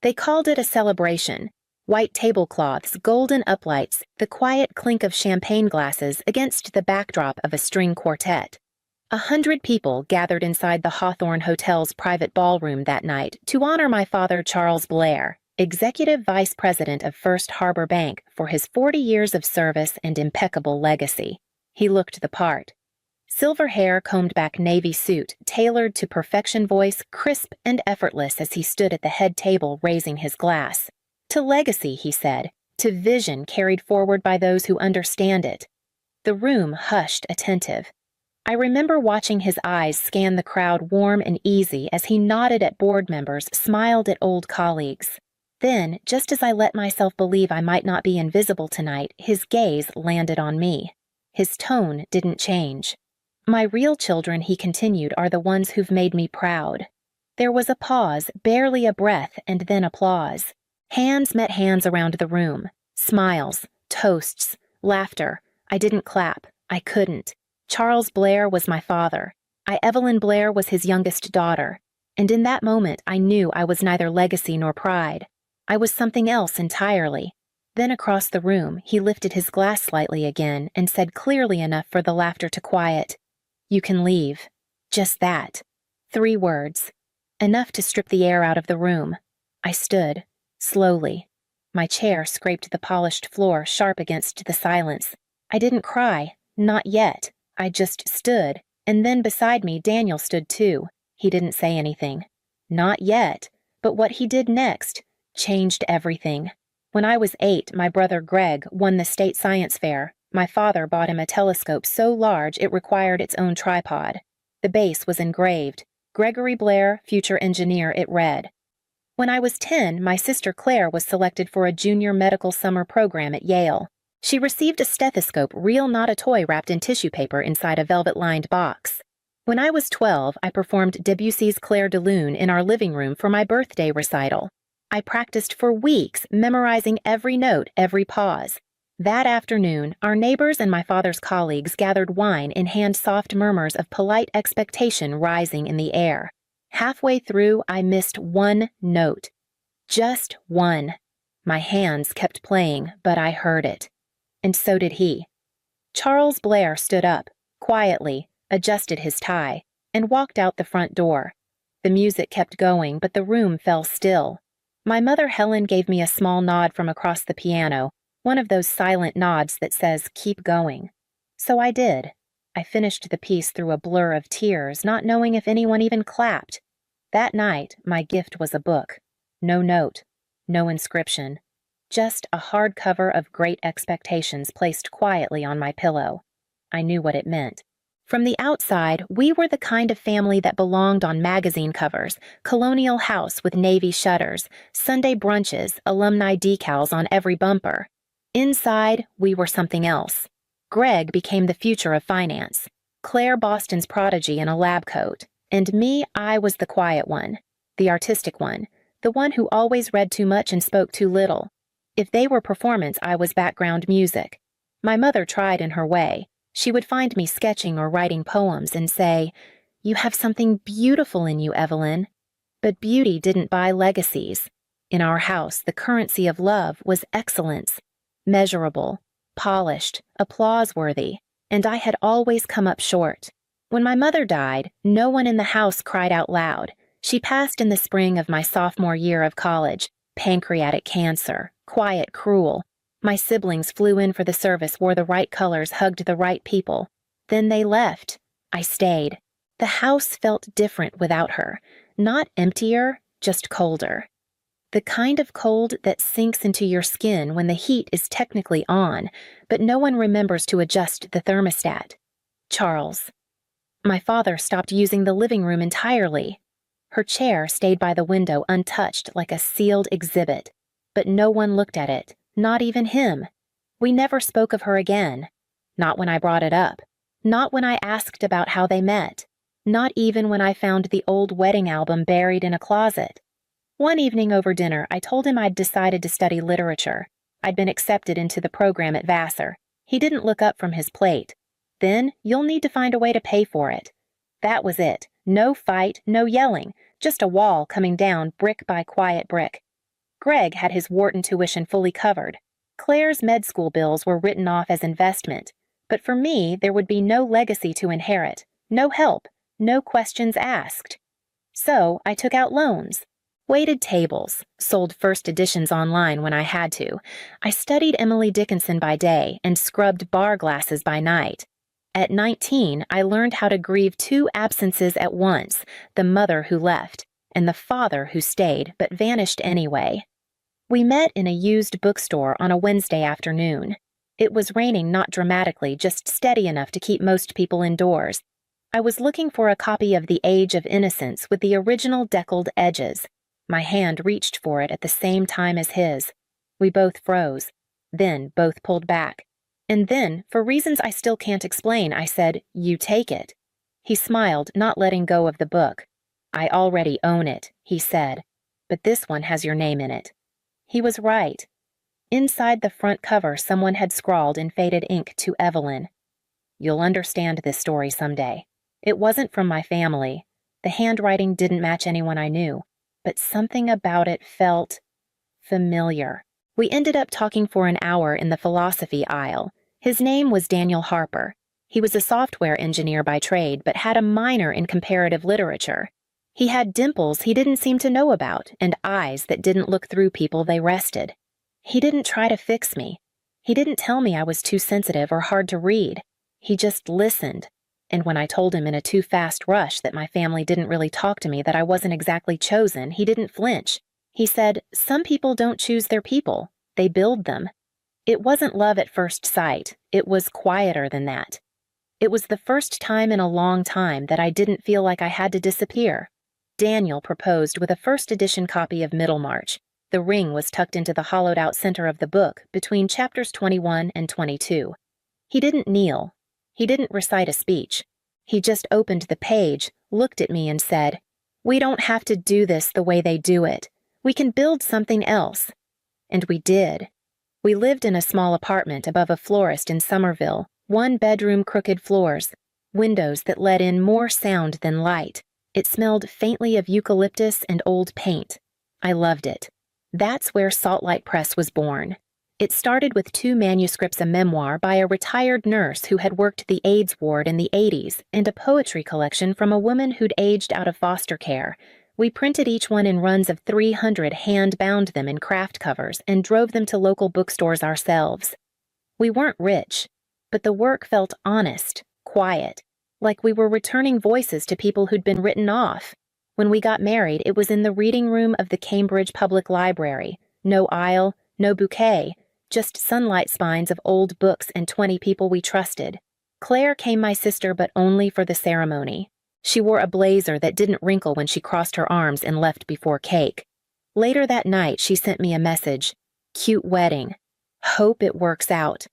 They called it a celebration. White tablecloths, golden uplights, the quiet clink of champagne glasses against the backdrop of a string quartet. 100 people gathered inside the Hawthorne Hotel's private ballroom that night to honor my father Charles Blair, Executive Vice President of First Harbor Bank, for his 40 years of service and impeccable legacy. He looked the part. Silver hair, combed back navy suit, tailored to perfection, voice crisp and effortless as he stood at the head table raising his glass. To legacy, he said, to vision carried forward by those who understand it. The room hushed, attentive. I remember watching his eyes scan the crowd, warm and easy, as he nodded at board members, smiled at old colleagues. Then, just as I let myself believe I might not be invisible tonight, his gaze landed on me. His tone didn't change. My real children, he continued, are the ones who've made me proud. There was a pause, barely a breath, and then applause. Hands met hands around the room. Smiles, toasts, laughter. I didn't clap. I couldn't. Charles Blair was my father. Evelyn Blair was his youngest daughter. And in that moment, I knew I was neither legacy nor pride. I was something else entirely. Then across the room, he lifted his glass slightly again and said clearly enough for the laughter to quiet, "You can leave." Just that. 3 words. Enough to strip the air out of the room. I stood, slowly. My chair scraped the polished floor sharp against the silence. I didn't cry, not yet. I just stood, and then beside me Daniel stood too. He didn't say anything. Not yet, but what he did next changed everything. When I was 8, my brother Greg won the state science fair. My father bought him a telescope so large it required its own tripod. The base was engraved. Gregory Blair, future engineer, it read. When I was 10, my sister Claire was selected for a junior medical summer program at Yale. She received a stethoscope, real not a toy, wrapped in tissue paper inside a velvet-lined box. When I was 12, I performed Debussy's Clair de Lune in our living room for my birthday recital. I practiced for weeks, memorizing every note, every pause. That afternoon, our neighbors and my father's colleagues gathered wine in hand, soft murmurs of polite expectation rising in the air. Halfway through, I missed one note. Just one. My hands kept playing, but I heard it. And so did he. Charles Blair stood up, quietly, adjusted his tie, and walked out the front door. The music kept going, but the room fell still. My mother Helen gave me a small nod from across the piano, one of those silent nods that says, "Keep going." So I did. I finished the piece through a blur of tears, not knowing if anyone even clapped. That night, my gift was a book. No note, no inscription. Just a hardcover of great expectations placed quietly on my pillow. I knew what it meant. From the outside, we were the kind of family that belonged on magazine covers, colonial house with navy shutters, Sunday brunches, alumni decals on every bumper. Inside, we were something else. Greg became the future of finance, Claire Boston's prodigy in a lab coat, and me, I was the quiet one, the artistic one, the one who always read too much and spoke too little. If they were performance, I was background music. My mother tried in her way. She would find me sketching or writing poems and say, "You have something beautiful in you, Evelyn." But beauty didn't buy legacies. In our house, the currency of love was excellence. Measurable, polished, applause-worthy, and I had always come up short. When my mother died, no one in the house cried out loud. She passed in the spring of my sophomore year of college. Pancreatic cancer, quiet, cruel. My siblings flew in for the service, wore the right colors, hugged the right people. Then they left. I stayed. The house felt different without her. Not emptier, just colder. The kind of cold that sinks into your skin when the heat is technically on, but no one remembers to adjust the thermostat. Charles. My father stopped using the living room entirely. Her chair stayed by the window untouched like a sealed exhibit, but no one looked at it, not even him. We never spoke of her again. Not when I brought it up. Not when I asked about how they met. Not even when I found the old wedding album buried in a closet. One evening over dinner, I told him I'd decided to study literature. I'd been accepted into the program at Vassar. He didn't look up from his plate. Then, you'll need to find a way to pay for it. That was it. No fight, no yelling, just a wall coming down brick by quiet brick. Greg had his Wharton tuition fully covered. Claire's med school bills were written off as investment. But for me, there would be no legacy to inherit, no help, no questions asked. So I took out loans. Waited tables, sold first editions online when I had to. I studied Emily Dickinson by day and scrubbed bar glasses by night. At 19, I learned how to grieve two absences at once, the mother who left and the father who stayed but vanished anyway. We met in a used bookstore on a Wednesday afternoon. It was raining not dramatically, just steady enough to keep most people indoors. I was looking for a copy of The Age of Innocence with the original deckled edges. My hand reached for it at the same time as his. We both froze, then both pulled back. And then, for reasons I still can't explain, I said, "You take it." He smiled, not letting go of the book. "I already own it," he said, "but this one has your name in it." He was right. Inside the front cover, someone had scrawled in faded ink to Evelyn, "You'll understand this story someday. It wasn't from my family. The handwriting didn't match anyone I knew, but something about it felt familiar." We ended up talking for an hour in the philosophy aisle. His name was Daniel Harper. He was a software engineer by trade, but had a minor in comparative literature. He had dimples he didn't seem to know about, and eyes that didn't look through people they rested. He didn't try to fix me. He didn't tell me I was too sensitive or hard to read. He just listened. And when I told him in a too fast rush that my family didn't really talk to me, that I wasn't exactly chosen, he didn't flinch. He said, "Some people don't choose their people. They build them." It wasn't love at first sight. It was quieter than that. It was the first time in a long time that I didn't feel like I had to disappear. Daniel proposed with a first edition copy of Middlemarch. The ring was tucked into the hollowed-out center of the book between chapters 21 and 22. He didn't kneel. He didn't recite a speech. He just opened the page, looked at me and said, "We don't have to do this the way they do it. We can build something else." And we did. We lived in a small apartment above a florist in Somerville, one-bedroom crooked floors, windows that let in more sound than light. It smelled faintly of eucalyptus and old paint. I loved it. That's where Salt Light Press was born. It started with 2 manuscripts, a memoir by a retired nurse who had worked the AIDS ward in the 80s, and a poetry collection from a woman who'd aged out of foster care. We printed each one in runs of 300, hand-bound them in craft covers, and drove them to local bookstores ourselves. We weren't rich, but the work felt honest, quiet, like we were returning voices to people who'd been written off. When we got married, it was in the reading room of the Cambridge Public Library. No aisle, no bouquet, just sunlight spines of old books and 20 people we trusted. Claire came my sister, but only for the ceremony. She wore a blazer that didn't wrinkle when she crossed her arms and left before cake. Later that night, she sent me a message. "Cute wedding. Hope it works out."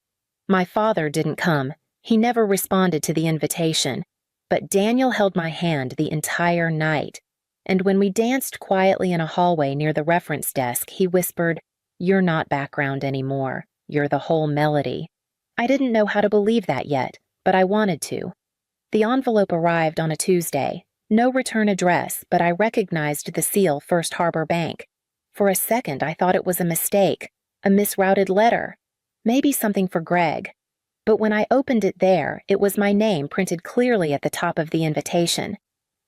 My father didn't come. He never responded to the invitation. But Daniel held my hand the entire night. And when we danced quietly in a hallway near the reference desk, he whispered, "You're not background anymore. You're the whole melody." I didn't know how to believe that yet, but I wanted to. The envelope arrived on a Tuesday. No return address, but I recognized the seal, First Harbor Bank. For a second, I thought it was a mistake, a misrouted letter, maybe something for Greg. But when I opened it there, it was my name printed clearly at the top of the invitation.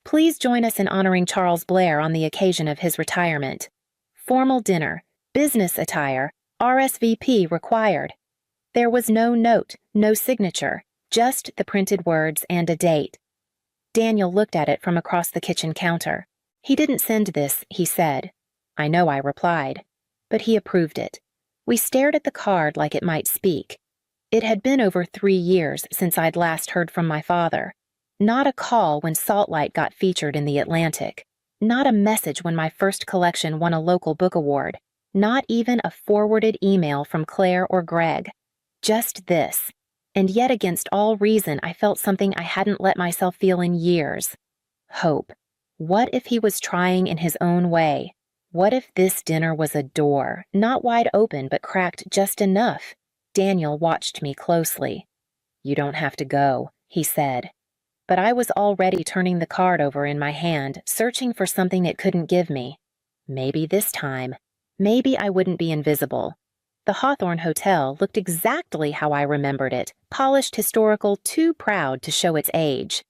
"Please join us in honoring Charles Blair on the occasion of his retirement. Formal dinner, business attire, RSVP required." There was no note, no signature, just the printed words and a date. Daniel looked at it from across the kitchen counter. "He didn't send this," he said. I know I replied. But he approved it. We stared at the card like it might speak. It had been over 3 years since I'd last heard from my father. Not a call when Salt Light got featured in the Atlantic. Not a message when my first collection won a local book award. Not even a forwarded email from Claire or Greg. Just this. And yet against all reason, I felt something I hadn't let myself feel in years. Hope. What if he was trying in his own way? What if this dinner was a door, not wide open but cracked just enough? Daniel watched me closely. "You don't have to go," he said. But I was already turning the card over in my hand, searching for something it couldn't give me. Maybe this time. Maybe I wouldn't be invisible. The Hawthorne Hotel looked exactly how I remembered it, polished historical, too proud to show its age.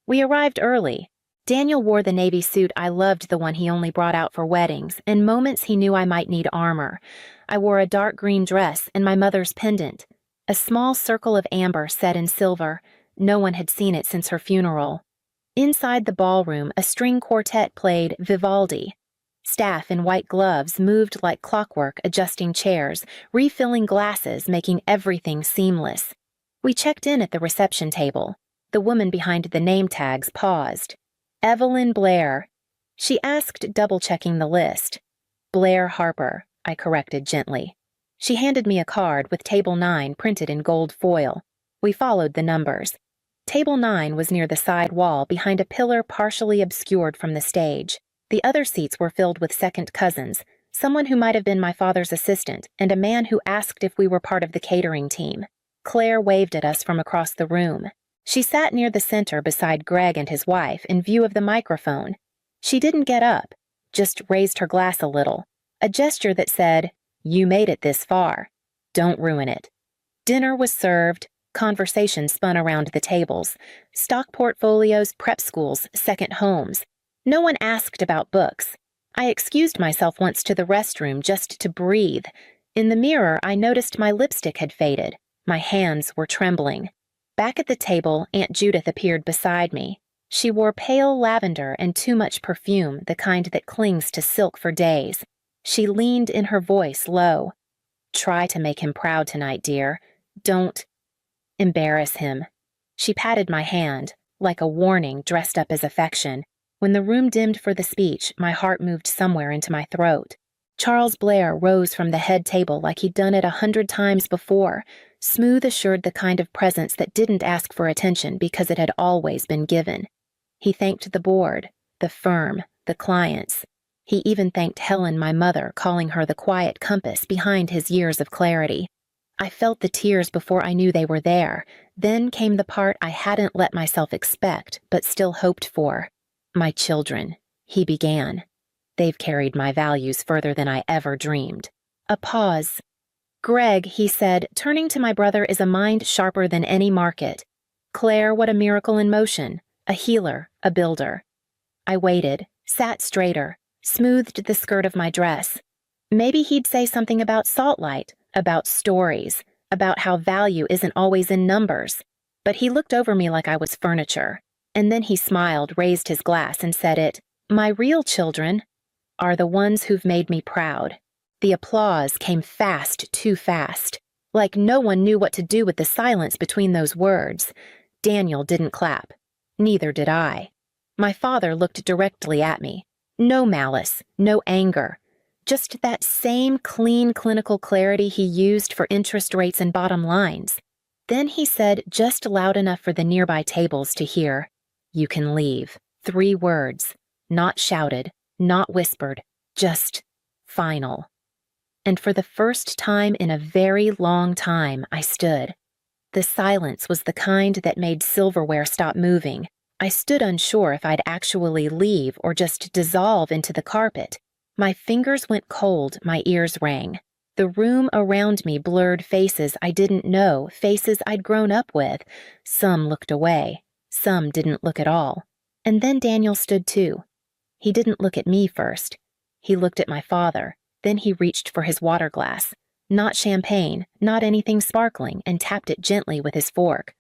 We arrived early. Daniel wore the navy suit I loved, the one he only brought out for weddings, and moments he knew I might need armor. I wore a dark green dress and my mother's pendant, a small circle of amber set in silver. No one had seen it since her funeral. Inside the ballroom, a string quartet played Vivaldi. Staff in white gloves moved like clockwork, adjusting chairs, refilling glasses, making everything seamless. We checked in at the reception table. The woman behind the name tags paused. Evelyn Blair. She asked, double-checking the list. Blair Harper, I corrected gently. She handed me a card with Table 9 printed in gold foil. We followed the numbers. Table 9 was near the side wall behind a pillar partially obscured from the stage. The other seats were filled with second cousins, someone who might have been my father's assistant, and a man who asked if we were part of the catering team. Claire waved at us from across the room. She sat near the center beside Greg and his wife in view of the microphone. She didn't get up, just raised her glass a little, a gesture that said, "You made it this far. Don't ruin it." Dinner was served. Conversation spun around the tables. Stock portfolios, prep schools, second homes. No one asked about books. I excused myself once to the restroom just to breathe. In the mirror, I noticed my lipstick had faded. My hands were trembling. Back at the table, Aunt Judith appeared beside me. She wore pale lavender and too much perfume, the kind that clings to silk for days. She leaned in, her voice low. "Try to make him proud tonight, dear. Don't embarrass him." She patted my hand, like a warning dressed up as affection. When the room dimmed for the speech, my heart moved somewhere into my throat. Charles Blair rose from the head table like he'd done it 100 times before, smooth assured, the kind of presence that didn't ask for attention because it had always been given. He thanked the board, the firm, the clients. He even thanked Helen, my mother, calling her the quiet compass behind his years of clarity. I felt the tears before I knew they were there. Then came the part I hadn't let myself expect, but still hoped for. "My children," he began. "They've carried my values further than I ever dreamed." A pause. "Greg," he said, turning to my brother, "is a mind sharper than any market. Claire, what a miracle in motion. A healer, a builder." I waited, sat straighter, smoothed the skirt of my dress. Maybe he'd say something about Saltlight, about stories, about how value isn't always in numbers. But he looked over me like I was furniture. And then he smiled, raised his glass, and said it. "My real children are the ones who've made me proud." The applause came fast, too fast. Like no one knew what to do with the silence between those words. Daniel didn't clap. Neither did I. My father looked directly at me. No malice, no anger. Just that same clean clinical clarity he used for interest rates and bottom lines. Then he said, just loud enough for the nearby tables to hear, "You can leave." 3 words. Not shouted, not whispered, just final. And for the first time in a very long time, I stood. The silence was the kind that made silverware stop moving. I stood unsure if I'd actually leave or just dissolve into the carpet. My fingers went cold, my ears rang. The room around me blurred faces I didn't know, faces I'd grown up with. Some looked away. Some didn't look at all. And then Daniel stood too. He didn't look at me first. He looked at my father. Then he reached for his water glass. Not champagne, not anything sparkling, and tapped it gently with his fork.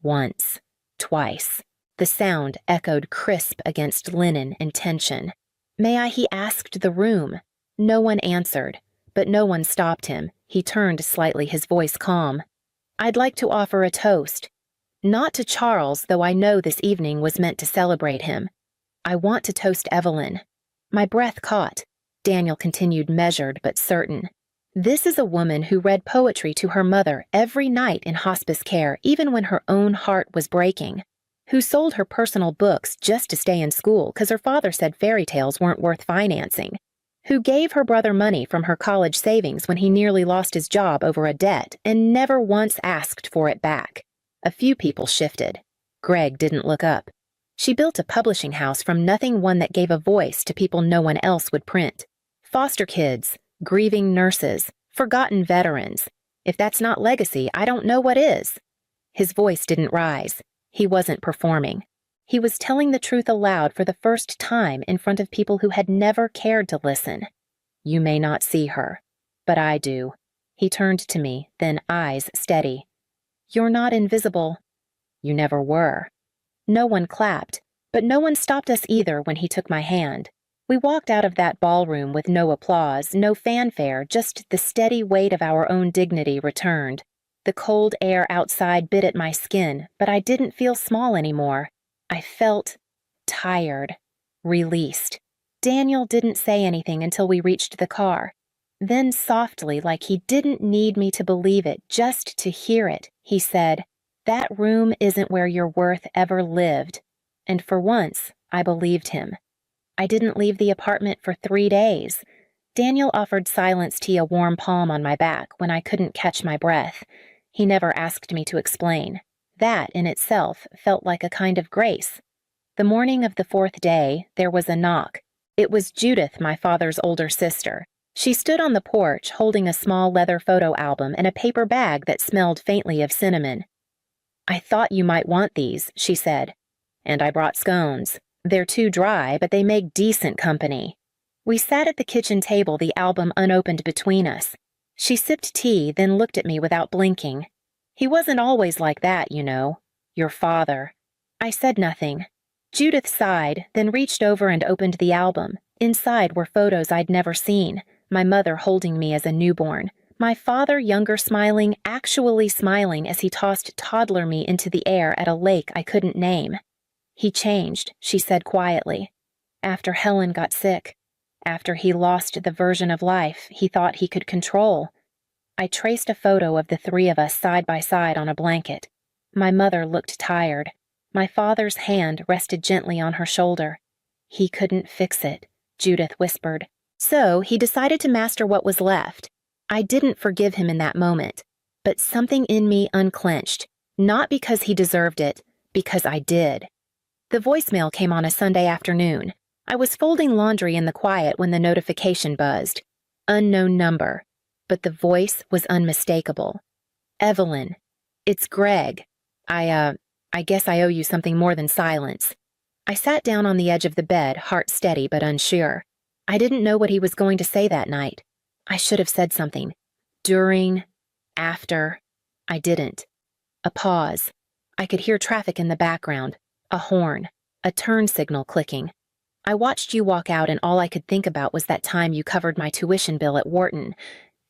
Once. Twice. The sound echoed crisp against linen and tension. "May I?" he asked the room. No one answered, but no one stopped him. He turned slightly, his voice calm. "I'd like to offer a toast. Not to Charles, though I know this evening was meant to celebrate him. I want to toast Evelyn." My breath caught. Daniel continued, measured but certain. "This is a woman who read poetry to her mother every night in hospice care, even when her own heart was breaking. Who sold her personal books just to stay in school because her father said fairy tales weren't worth financing. Who gave her brother money from her college savings when he nearly lost his job over a debt and never once asked for it back. A few people shifted. Greg didn't look up. She built a publishing house from nothing, one that gave a voice to people no one else would print. Foster kids, grieving nurses, forgotten veterans. If that's not legacy, I don't know what is. His voice didn't rise. He wasn't performing. He was telling the truth aloud for the first time in front of people who had never cared to listen. You may not see her, but I do. He turned to me, then eyes steady. You're not invisible. You never were. No one clapped, but no one stopped us either when he took my hand. We walked out of that ballroom with no applause, no fanfare, just the steady weight of our own dignity returned. The cold air outside bit at my skin, but I didn't feel small anymore. I felt tired, released. Daniel didn't say anything until we reached the car. Then softly, like he didn't need me to believe it, just to hear it, he said, "That room isn't where your worth ever lived." And for once, I believed him. I didn't leave the apartment for 3 days. Daniel offered Silence Tea a warm palm on my back when I couldn't catch my breath. He never asked me to explain. That, in itself, felt like a kind of grace. The morning of the 4th day, there was a knock. It was Judith, my father's older sister. She stood on the porch holding a small leather photo album and a paper bag that smelled faintly of cinnamon. "I thought you might want these," she said. "And I brought scones. They're too dry, but they make decent company." We sat at the kitchen table, the album unopened between us. She sipped tea, then looked at me without blinking. "He wasn't always like that, you know. Your father." I said nothing. Judith sighed, then reached over and opened the album. Inside were photos I'd never seen. My mother holding me as a newborn. My father younger smiling, actually smiling as he tossed toddler me into the air at a lake I couldn't name. "He changed," she said quietly. "After Helen got sick. After he lost the version of life he thought he could control." I traced a photo of the 3 of us side by side on a blanket. My mother looked tired. My father's hand rested gently on her shoulder. "He couldn't fix it," Judith whispered. So he decided to master what was left. I didn't forgive him in that moment, but something in me unclenched, not because he deserved it, because I did. The voicemail came on a Sunday afternoon. I was folding laundry in the quiet when the notification buzzed. Unknown number, but the voice was unmistakable. "Evelyn, it's Greg. I guess I owe you something more than silence." I sat down on the edge of the bed, heart steady but unsure. I didn't know what he was going to say that night. I should have said something. During, after. I didn't. A pause. I could hear traffic in the background. A horn. A turn signal clicking. "I watched you walk out and all I could think about was that time you covered my tuition bill at Wharton,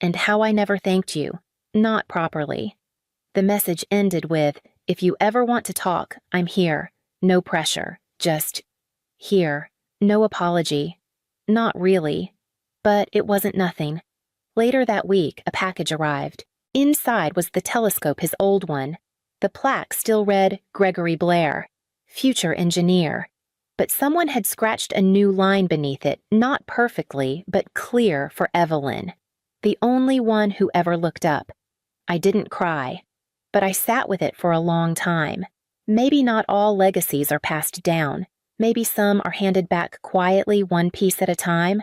and how I never thanked you. Not properly." The message ended with, "If you ever want to talk, I'm here. No pressure. Just here. No apology." Not really. But it wasn't nothing. Later that week, a package arrived. Inside was the telescope, his old one. The plaque still read Gregory Blair, future engineer. But someone had scratched a new line beneath it, not perfectly, but clear for Evelyn. The only one who ever looked up. I didn't cry, but I sat with it for a long time. Maybe not all legacies are passed down. Maybe some are handed back quietly, one piece at a time.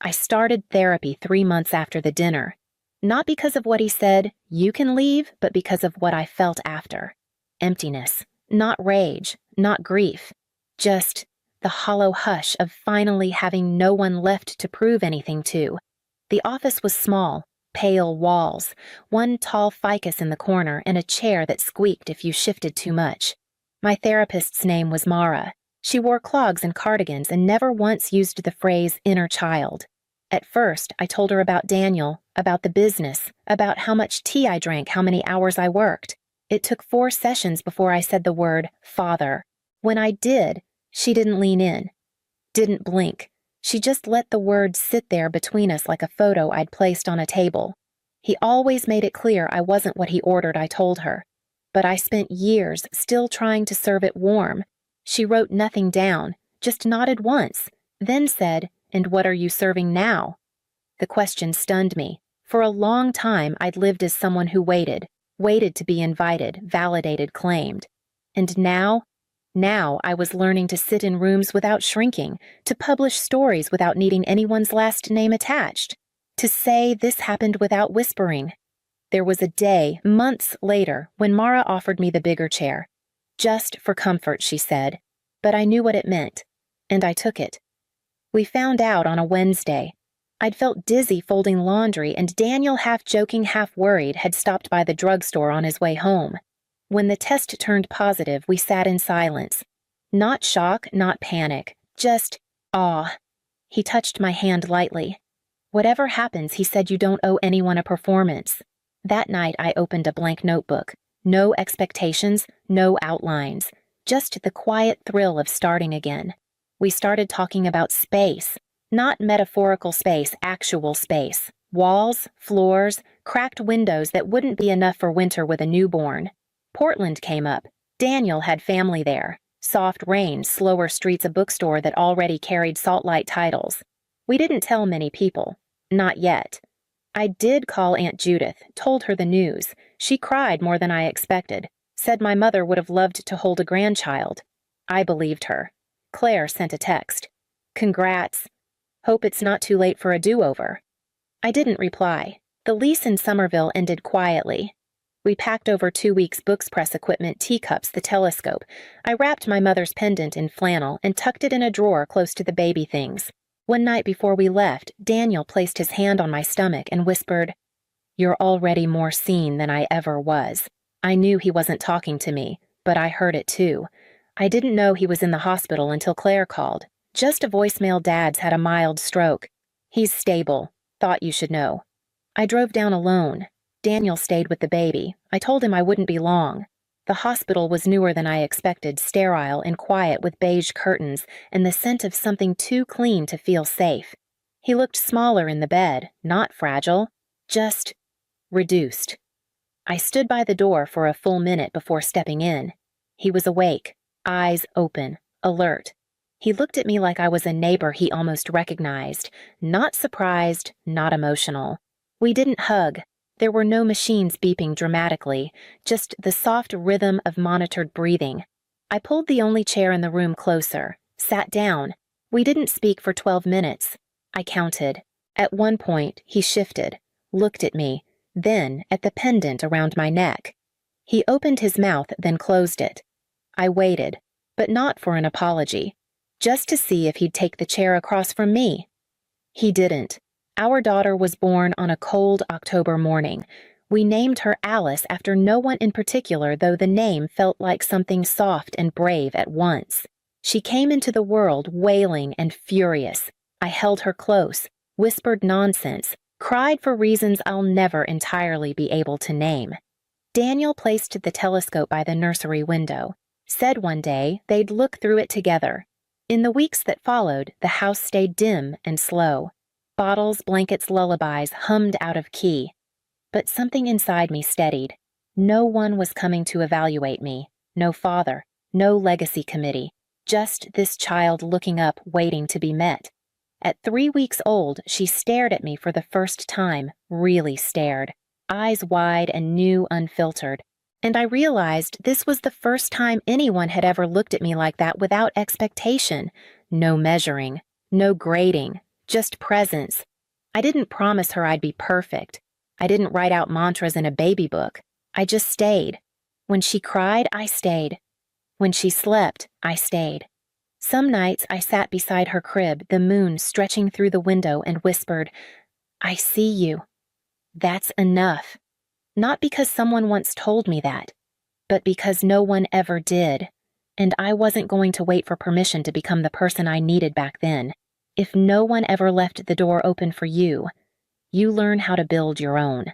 I started therapy 3 months after the dinner. Not because of what he said, "You can leave," but because of what I felt after. Emptiness. Not rage. Not grief. Just the hollow hush of finally having no one left to prove anything to. The office was small, pale walls, one tall ficus in the corner, and a chair that squeaked if you shifted too much. My therapist's name was Mara. She wore clogs and cardigans and never once used the phrase inner child. At first, I told her about Daniel, about the business, about how much tea I drank, how many hours I worked. It took 4 sessions before I said the word father. When I did, she didn't lean in, didn't blink. She just let the word sit there between us like a photo I'd placed on a table. He always made it clear I wasn't what he ordered, I told her. But I spent years still trying to serve it warm. She wrote nothing down, just nodded once, then said, "And what are you serving now?" The question stunned me. For a long time, I'd lived as someone who waited to be invited, validated, claimed. And now I was learning to sit in rooms without shrinking, to publish stories without needing anyone's last name attached. To say this happened without whispering. There was a day, months later, when Mara offered me the bigger chair. Just for comfort, she said, but I knew what it meant, and I took it. We found out on a Wednesday. I'd felt dizzy folding laundry, and Daniel, half joking, half worried, had stopped by the drugstore on his way home. When the test turned positive, we sat in silence. Not shock, not panic, just awe. He touched my hand lightly. Whatever happens, he said, you don't owe anyone a performance. That night I opened a blank notebook. No expectations, no outlines. Just the quiet thrill of starting again. We started talking about space. Not metaphorical space, actual space. Walls, floors, cracked windows that wouldn't be enough for winter with a newborn. Portland came up. Daniel had family there. Soft rain, slower streets, a bookstore that already carried Salt-Light titles. We didn't tell many people. Not yet. I did call Aunt Judith, told her the news. She cried more than I expected. Said my mother would have loved to hold a grandchild. I believed her. Claire sent a text. Congrats. Hope it's not too late for a do-over. I didn't reply. The lease in Somerville ended quietly. We packed over 2 weeks' books press equipment, teacups, the telescope. I wrapped my mother's pendant in flannel and tucked it in a drawer close to the baby things. One night before we left, Daniel placed his hand on my stomach and whispered, "You're already more seen than I ever was." I knew he wasn't talking to me, but I heard it too. I didn't know he was in the hospital until Claire called. Just a voicemail, Dad's had a mild stroke. He's stable. Thought you should know. I drove down alone. Daniel stayed with the baby. I told him I wouldn't be long. The hospital was newer than I expected, sterile and quiet with beige curtains and the scent of something too clean to feel safe. He looked smaller in the bed, not fragile, just reduced. I stood by the door for a full minute before stepping in. He was awake, eyes open, alert. He looked at me like I was a neighbor he almost recognized, not surprised, not emotional. We didn't hug. There were no machines beeping dramatically, just the soft rhythm of monitored breathing. I pulled the only chair in the room closer, sat down. We didn't speak for 12 minutes. I counted. At one point, he shifted, looked at me, then at the pendant around my neck. He opened his mouth, then closed it. I waited, but not for an apology, just to see if he'd take the chair across from me. He didn't. Our daughter was born on a cold October morning. We named her Alice after no one in particular, though the name felt like something soft and brave at once. She came into the world wailing and furious. I held her close, whispered nonsense, cried for reasons I'll never entirely be able to name. Daniel placed the telescope by the nursery window, said one day they'd look through it together. In the weeks that followed, the house stayed dim and slow. Bottles, blankets, lullabies hummed out of key. But something inside me steadied. No one was coming to evaluate me. No father, no legacy committee. Just this child looking up, waiting to be met. At 3 weeks old, she stared at me for the first time, really stared. Eyes wide and new, unfiltered. And I realized this was the first time anyone had ever looked at me like that without expectation. No measuring, no grading. Just presence. I didn't promise her I'd be perfect. I didn't write out mantras in a baby book. I just stayed. When she cried, I stayed. When she slept, I stayed. Some nights I sat beside her crib, the moon stretching through the window, and whispered, "I see you." That's enough. Not because someone once told me that, but because no one ever did. And I wasn't going to wait for permission to become the person I needed back then. If no one ever left the door open for you, you learn how to build your own.